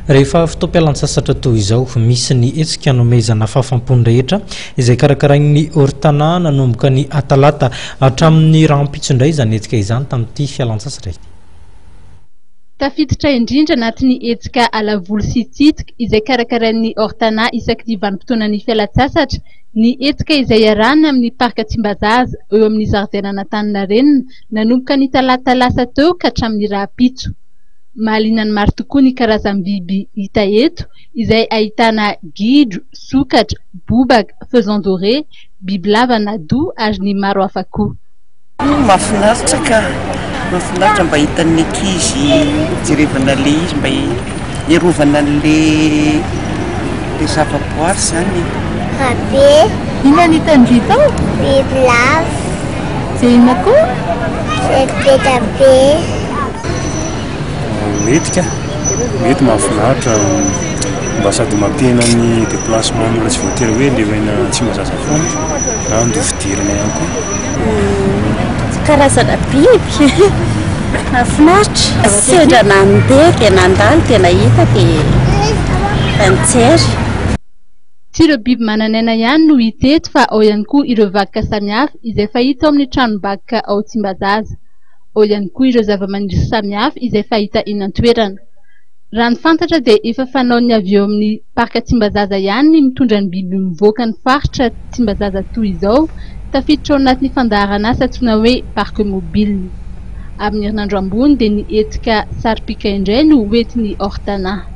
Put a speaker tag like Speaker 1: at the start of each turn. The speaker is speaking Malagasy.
Speaker 1: Rehefa fotoam-pialan-tsasatra toy izao misy ny hetsika hanomezana fahafampony rehetra izay karakarain'ny Ortana nanomboka ny Atalata hatramin'ny rahampitso indray izany hetsika izany tamin'ity fialan-tsasatra ity.
Speaker 2: Tafiditra indrindra anatin'ny hetsika alavolo sy tsitika izay karakarain'ny Ortana isaky ny vanim-potoanan'ny fialan-tsasatra ny hetsika izay arahana amin'ny parka Tsimbazaza eo amin'ny zaridaina Antaninarenina nanomboka ny talata lasa teo ka hatramin'ny rahampitso. Mahaliana ny maro tokoa ny karazam-biby hita eto izay ahitana gidro, sokatra, bobaka, faisan doré, bibilava na doa ary ny maro hafa koa.
Speaker 3: Mahafinaritra ka mahafinaritra mba hitan'ny ankizy jerevana le izy mba iarovana le zavaboary zany.
Speaker 4: Rabe.
Speaker 2: Inona ny hitany vitao?
Speaker 4: Bibilava.
Speaker 2: Izay inona koa?
Speaker 4: Be.
Speaker 5: Mety mahafinaritra mba sady mampihena ny déplacement n'olona tsy voatery hoe levaina Tsimbazaza foana na andovidirana ihany koa.
Speaker 4: Karazana biby. Mahafinaritra. Sendra nandeha dia nandalo dia nahita dia mijery.
Speaker 2: Tsy ireo biby manan'aina ihany no hita eto fa ao ihany koa ireo vakoka samihafa izay fahita ao amin'ny tranom-bakoka ao Tsimbazaza. Ao ihany koa ireo zava-maniry samihafa izay fahita eny an-toerana. Raha ny fantatra dia efa fanaony avy eo amin'ny parka Tsimbazaza ihany ny mitondra ny biby mivoaka ny faritra Tsimbazaza toy izao tafiditra ao anatin'ny fandaharana asa antsoina hoe parque mobile. Amin'ny herinandro ambony dia ny hetsika saripika indray no hoentin'ny Ortana.